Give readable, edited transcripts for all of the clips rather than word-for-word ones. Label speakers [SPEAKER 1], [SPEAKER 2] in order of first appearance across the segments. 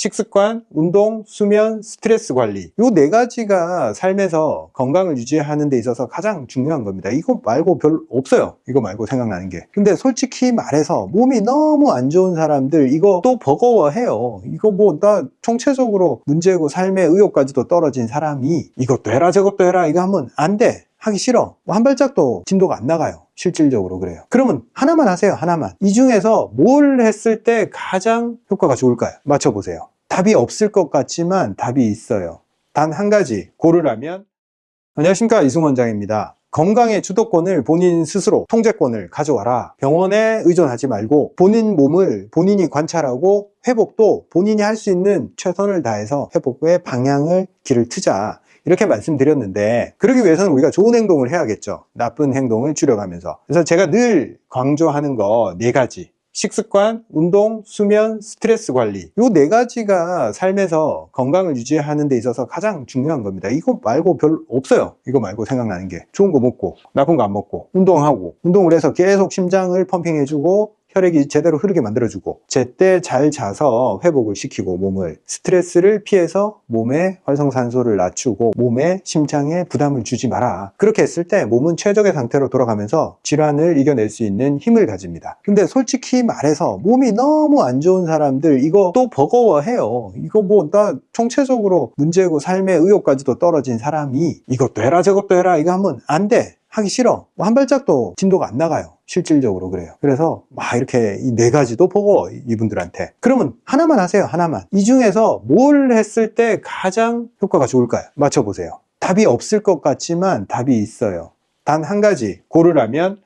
[SPEAKER 1] 식습관, 운동, 수면, 스트레스 관리. 요 네 가지가 삶에서 건강을 유지하는 데 있어서 가장 중요한 겁니다. 이거 말고 별로 없어요. 이거 말고 생각나는 게. 근데 솔직히 말해서 몸이 너무 안 좋은 사람들 이거 또 버거워해요. 이거 뭐 나 총체적으로 문제고 삶의 의욕까지도 떨어진 사람이 이것도 해라 저것도 해라 이거 하면 안 돼. 하기 싫어. 한 발짝도 진도가 안 나가요. 실질적으로 그래요. 그러면 하나만 하세요. 하나만. 이 중에서 뭘 했을 때 가장 효과가 좋을까요? 맞춰보세요. 답이 없을 것 같지만 답이 있어요. 단 한 가지 고르라면. 안녕하십니까, 이승 원장입니다. 건강의 주도권을 본인 스스로 통제권을 가져와라. 병원에 의존하지 말고 본인 몸을 본인이 관찰하고 회복도 본인이 할 수 있는 최선을 다해서 회복의 방향을 길을 트자. 이렇게 말씀드렸는데 그러기 위해서는 우리가 좋은 행동을 해야겠죠. 나쁜 행동을 줄여가면서. 그래서 제가 늘 강조하는 거 네 가지. 식습관, 운동, 수면, 스트레스 관리. 요 네 가지가 삶에서 건강을 유지하는 데 있어서 가장 중요한 겁니다. 이거 말고 별로 없어요. 이거 말고 생각나는 게. 좋은 거 먹고, 나쁜 거 안 먹고, 운동하고, 운동을 해서 계속 심장을 펌핑해주고, 혈액이 제대로 흐르게 만들어주고, 제때 잘 자서 회복을 시키고 몸을, 스트레스를 피해서 몸에 활성산소를 낮추고 몸에 심장에 부담을 주지 마라. 그렇게 했을 때 몸은 최적의 상태로 돌아가면서 질환을 이겨낼 수 있는 힘을 가집니다. 근데 솔직히 말해서 몸이 너무 안 좋은 사람들 이거 또 버거워해요. 이거 뭐 나 총체적으로 문제고 삶의 의욕까지도 떨어진 사람이 이것도 해라 저것도 해라 이거 하면 안 돼. 하기 싫어. 한 발짝도 진도가 안 나가요. 실질적으로 그래요. 그래서 막 이렇게 이 네 가지도 보고 이분들한테. 그러면 하나만 하세요. 하나만. 이 중에서 뭘 했을 때 가장 효과가 좋을까요? 맞춰보세요. 답이 없을 것 같지만 답이 있어요. 단 한 가지 고르라면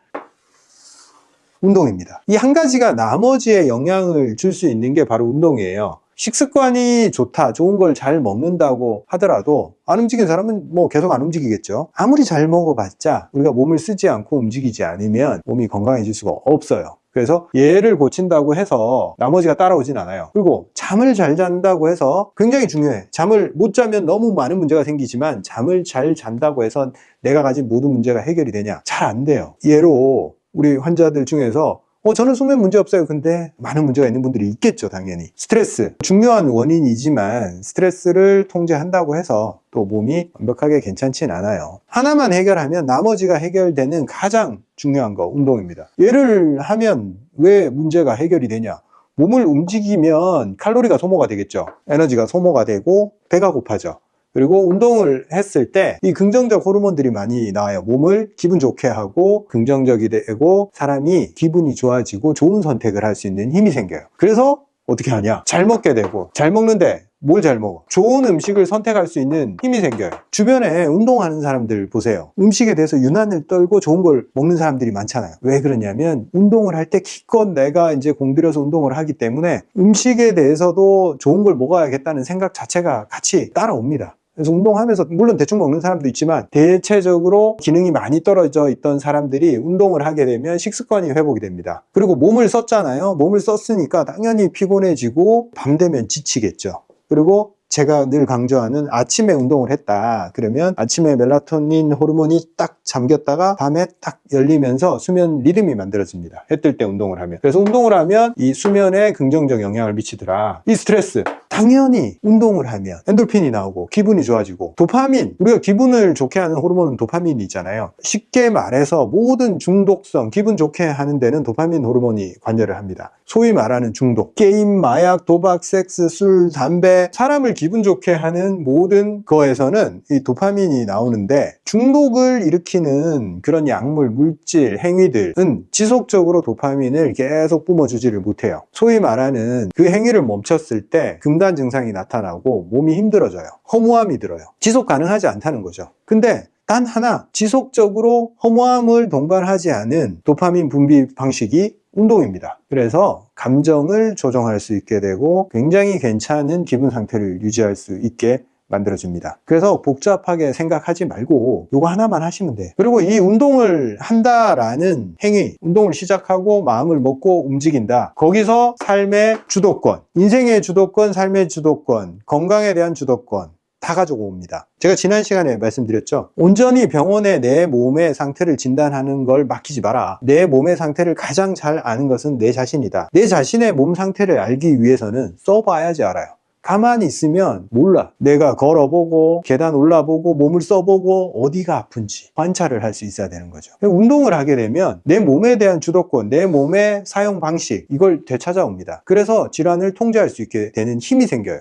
[SPEAKER 1] 운동입니다. 이 한 가지가 나머지에 영향을 줄 수 있는 게 바로 운동이에요. 식습관이 좋다, 좋은 걸 잘 먹는다고 하더라도 안 움직이는 사람은 뭐 계속 안 움직이겠죠. 아무리 잘 먹어봤자 우리가 몸을 쓰지 않고 움직이지 않으면 몸이 건강해질 수가 없어요. 그래서 얘를 고친다고 해서 나머지가 따라오진 않아요. 그리고 잠을 잘 잔다고 해서 굉장히 중요해. 잠을 못 자면 너무 많은 문제가 생기지만 잠을 잘 잔다고 해서 내가 가진 모든 문제가 해결이 되냐? 잘 안 돼요. 예로 우리 환자들 중에서 저는 수면 문제 없어요. 근데 많은 문제가 있는 분들이 있겠죠, 당연히. 스트레스. 중요한 원인이지만 스트레스를 통제한다고 해서 또 몸이 완벽하게 괜찮진 않아요. 하나만 해결하면 나머지가 해결되는 가장 중요한 거, 운동입니다. 예를 하면 왜 문제가 해결이 되냐? 몸을 움직이면 칼로리가 소모가 되겠죠. 에너지가 소모가 되고 배가 고파져. 그리고 운동을 했을 때 이 긍정적 호르몬들이 많이 나와요. 몸을 기분 좋게 하고 긍정적이 되고 사람이 기분이 좋아지고 좋은 선택을 할 수 있는 힘이 생겨요. 그래서 어떻게 하냐? 잘 먹게 되고 잘 먹는데 뭘 잘 먹어? 좋은 음식을 선택할 수 있는 힘이 생겨요. 주변에 운동하는 사람들 보세요. 음식에 대해서 유난을 떨고 좋은 걸 먹는 사람들이 많잖아요. 왜 그러냐면 운동을 할 때 기껏 내가 이제 공들여서 운동을 하기 때문에 음식에 대해서도 좋은 걸 먹어야겠다는 생각 자체가 같이 따라옵니다. 그래서 운동하면서 물론 대충 먹는 사람도 있지만 대체적으로 기능이 많이 떨어져 있던 사람들이 운동을 하게 되면 식습관이 회복이 됩니다. 그리고 몸을 썼잖아요. 몸을 썼으니까 당연히 피곤해지고 밤 되면 지치겠죠. 그리고 제가 늘 강조하는 아침에 운동을 했다. 그러면 아침에 멜라토닌 호르몬이 딱 잠겼다가 밤에 딱 열리면서 수면 리듬이 만들어집니다. 해 뜰 때 운동을 하면. 그래서 운동을 하면 이 수면에 긍정적 영향을 미치더라. 이 스트레스. 당연히 운동을 하면 엔돌핀이 나오고 기분이 좋아지고 도파민, 우리가 기분을 좋게 하는 호르몬은 도파민이 있잖아요. 쉽게 말해서 모든 중독성, 기분 좋게 하는 데는 도파민 호르몬이 관여를 합니다. 소위 말하는 중독, 게임, 마약, 도박, 섹스, 술, 담배, 사람을 기분 좋게 하는 모든 거에서는 이 도파민이 나오는데 중독을 일으키는 그런 약물, 물질, 행위들은 지속적으로 도파민을 계속 뿜어주지를 못해요. 소위 말하는 그 행위를 멈췄을 때 금단 증상이 나타나고 몸이 힘들어져요. 허무함이 들어요. 지속 가능하지 않다는 거죠. 근데 단 하나, 지속적으로 허무함을 동반하지 않은 도파민 분비 방식이 운동입니다. 그래서 감정을 조정할 수 있게 되고 굉장히 괜찮은 기분 상태를 유지할 수 있게 만들어줍니다. 그래서 복잡하게 생각하지 말고 이거 하나만 하시면 돼요. 그리고 이 운동을 한다라는 행위, 운동을 시작하고 마음을 먹고 움직인다. 거기서 삶의 주도권, 인생의 주도권, 삶의 주도권, 건강에 대한 주도권 다 가지고 옵니다. 제가 지난 시간에 말씀드렸죠. 온전히 병원에 내 몸의 상태를 진단하는 걸 맡기지 마라. 내 몸의 상태를 가장 잘 아는 것은 내 자신이다. 내 자신의 몸 상태를 알기 위해서는 써봐야지 알아요. 가만히 있으면 몰라. 내가 걸어보고 계단 올라보고 몸을 써보고 어디가 아픈지 관찰을 할 수 있어야 되는 거죠. 운동을 하게 되면 내 몸에 대한 주도권, 내 몸의 사용 방식, 이걸 되찾아옵니다. 그래서 질환을 통제할 수 있게 되는 힘이 생겨요.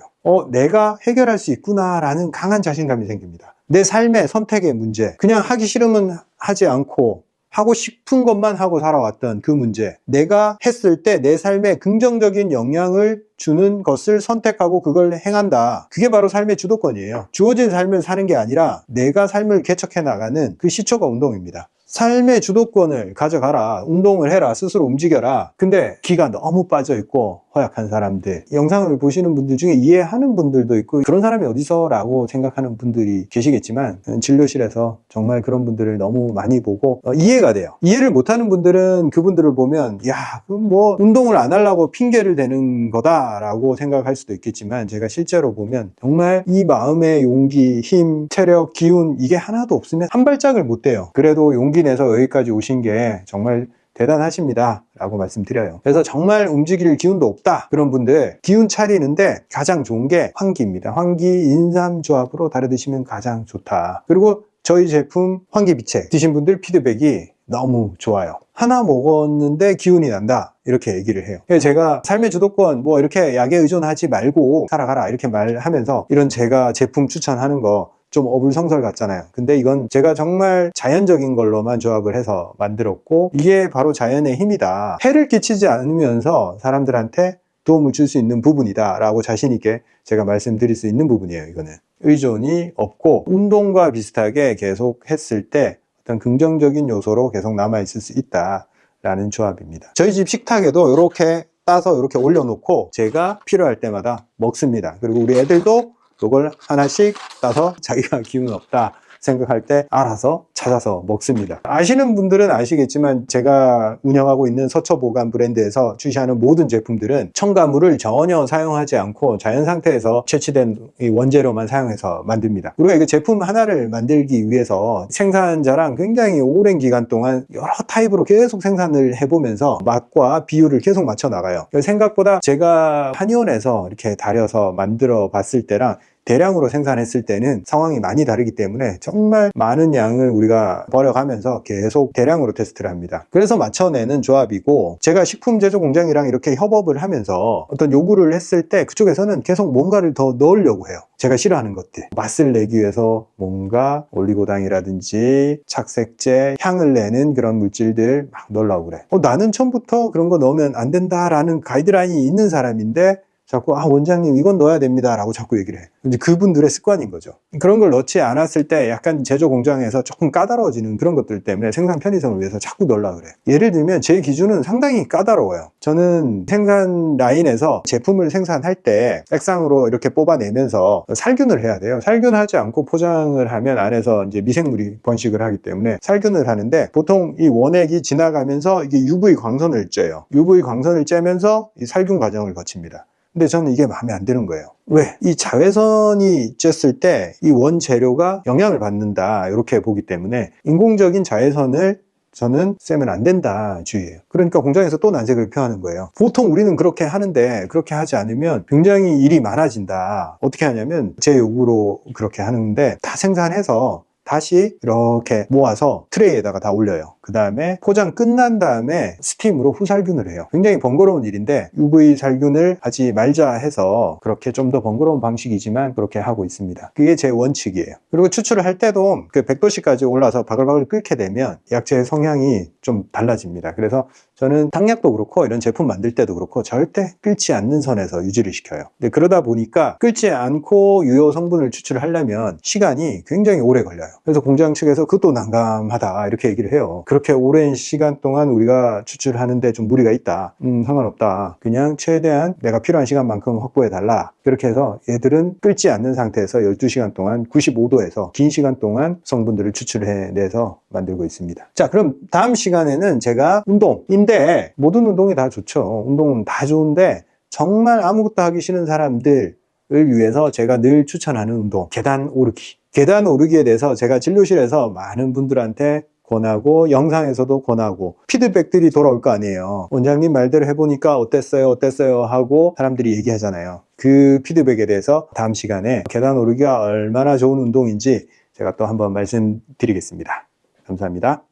[SPEAKER 1] 내가 해결할 수 있구나라는 강한 자신감이 생깁니다. 내 삶의 선택의 문제, 그냥 하기 싫으면 하지 않고 하고 싶은 것만 하고 살아왔던 그 문제, 내가 했을 때 내 삶에 긍정적인 영향을 주는 것을 선택하고 그걸 행한다. 그게 바로 삶의 주도권이에요. 주어진 삶을 사는 게 아니라 내가 삶을 개척해 나가는 그 시초가 운동입니다. 삶의 주도권을 가져가라. 운동을 해라. 스스로 움직여라. 근데 기가 너무 빠져있고 허약한 사람들, 영상을 보시는 분들 중에 이해하는 분들도 있고 그런 사람이 어디서 라고 생각하는 분들이 계시겠지만 진료실에서 정말 그런 분들을 너무 많이 보고 이해가 돼요. 이해를 못하는 분들은 그분들을 보면 야, 그럼 뭐 운동을 안 하려고 핑계를 대는 거다 라고 생각할 수도 있겠지만, 제가 실제로 보면 정말 이 마음의 용기, 힘, 체력, 기운, 이게 하나도 없으면 한 발짝을 못 떼요. 그래도 용기 내서 여기까지 오신 게 정말 대단하십니다 라고 말씀드려요. 그래서 정말 움직일 기운도 없다 그런 분들 기운 차리는데 가장 좋은 게 환기입니다. 환기 인삼조합으로 달여 드시면 가장 좋다. 그리고 저희 제품 환기비책 드신 분들 피드백이 너무 좋아요. 하나 먹었는데 기운이 난다 이렇게 얘기를 해요. 제가 삶의 주도권 뭐 이렇게 약에 의존하지 말고 살아가라 이렇게 말하면서 이런 제가 제품 추천하는 거 좀 어불성설 같잖아요. 근데 이건 제가 정말 자연적인 걸로만 조합을 해서 만들었고, 이게 바로 자연의 힘이다. 해를 끼치지 않으면서 사람들한테 도움을 줄 수 있는 부분이다 라고 자신 있게 제가 말씀드릴 수 있는 부분이에요. 이거는 의존이 없고 운동과 비슷하게 계속 했을 때 어떤 긍정적인 요소로 계속 남아있을 수 있다 라는 조합입니다. 저희 집 식탁에도 이렇게 따서 이렇게 올려놓고 제가 필요할 때마다 먹습니다. 그리고 우리 애들도 이걸 하나씩 따서 자기가 기운 없다 생각할 때 알아서 찾아서 먹습니다. 아시는 분들은 아시겠지만 제가 운영하고 있는 서초보관 브랜드에서 출시하는 모든 제품들은 첨가물을 전혀 사용하지 않고 자연 상태에서 채취된 원재료만 사용해서 만듭니다. 우리가 이거 제품 하나를 만들기 위해서 생산자랑 굉장히 오랜 기간 동안 여러 타입으로 계속 생산을 해보면서 맛과 비율을 계속 맞춰 나가요. 생각보다 제가 한의원에서 이렇게 다려서 만들어 봤을 때랑 대량으로 생산했을 때는 상황이 많이 다르기 때문에 정말 많은 양을 우리가 버려가면서 계속 대량으로 테스트를 합니다. 그래서 맞춰내는 조합이고, 제가 식품 제조 공장이랑 이렇게 협업을 하면서 어떤 요구를 했을 때 그쪽에서는 계속 뭔가를 더 넣으려고 해요. 제가 싫어하는 것들, 맛을 내기 위해서 뭔가 올리고당이라든지 착색제, 향을 내는 그런 물질들 막 넣으려고 그래. 나는 처음부터 그런 거 넣으면 안 된다라는 가이드라인이 있는 사람인데 자꾸 원장님 이건 넣어야 됩니다 라고 자꾸 얘기를 해. 이제 그분들의 습관인 거죠. 그런 걸 넣지 않았을 때 약간 제조 공장에서 조금 까다로워지는 그런 것들 때문에 생산 편의성을 위해서 자꾸 넣으려고 그래요. 예를 들면 제 기준은 상당히 까다로워요. 저는 생산 라인에서 제품을 생산할 때 액상으로 이렇게 뽑아내면서 살균을 해야 돼요. 살균하지 않고 포장을 하면 안에서 이제 미생물이 번식을 하기 때문에 살균을 하는데, 보통 이 원액이 지나가면서 이게 UV 광선을 쬐요. UV 광선을 쬐면서 이 살균 과정을 거칩니다. 근데 저는 이게 마음에 안 드는 거예요. 왜? 이 자외선이 쬐을 때 이 원재료가 영향을 받는다 이렇게 보기 때문에 인공적인 자외선을 저는 쐬면 안 된다 주의예요. 그러니까 공장에서 또 난색을 표하는 거예요. 보통 우리는 그렇게 하는데 그렇게 하지 않으면 굉장히 일이 많아진다. 어떻게 하냐면 제 요구로 그렇게 하는데 다 생산해서 다시 이렇게 모아서 트레이에다가 다 올려요. 그 다음에 포장 끝난 다음에 스팀으로 후살균을 해요. 굉장히 번거로운 일인데 UV 살균을 하지 말자 해서 그렇게 좀 더 번거로운 방식이지만 그렇게 하고 있습니다. 그게 제 원칙이에요. 그리고 추출을 할 때도 그 100도씨까지 올라서 바글바글 끓게 되면 약재의 성향이 좀 달라집니다. 그래서 저는 당약도 그렇고 이런 제품 만들 때도 그렇고 절대 끓지 않는 선에서 유지를 시켜요. 근데 그러다 보니까 끓지 않고 유효 성분을 추출을 하려면 시간이 굉장히 오래 걸려요. 그래서 공장 측에서 그것도 난감하다 이렇게 얘기를 해요. 그렇게 오랜 시간 동안 우리가 추출하는데 좀 무리가 있다. 상관없다. 그냥 최대한 내가 필요한 시간만큼 확보해달라. 그렇게 해서 얘들은 끓지 않는 상태에서 12시간 동안 95도에서 긴 시간 동안 성분들을 추출해내서 만들고 있습니다. 자, 그럼 다음 시간에는 제가 운동인데, 모든 운동이 다 좋죠. 운동은 다 좋은데 정말 아무것도 하기 싫은 사람들을 위해서 제가 늘 추천하는 운동, 계단 오르기. 계단 오르기에 대해서 제가 진료실에서 많은 분들한테 권하고 영상에서도 권하고 피드백들이 돌아올 거 아니에요. 원장님 말대로 해보니까 어땠어요 하고 사람들이 얘기하잖아요. 그 피드백에 대해서 다음 시간에 계단 오르기가 얼마나 좋은 운동인지 제가 또 한번 말씀드리겠습니다. 감사합니다.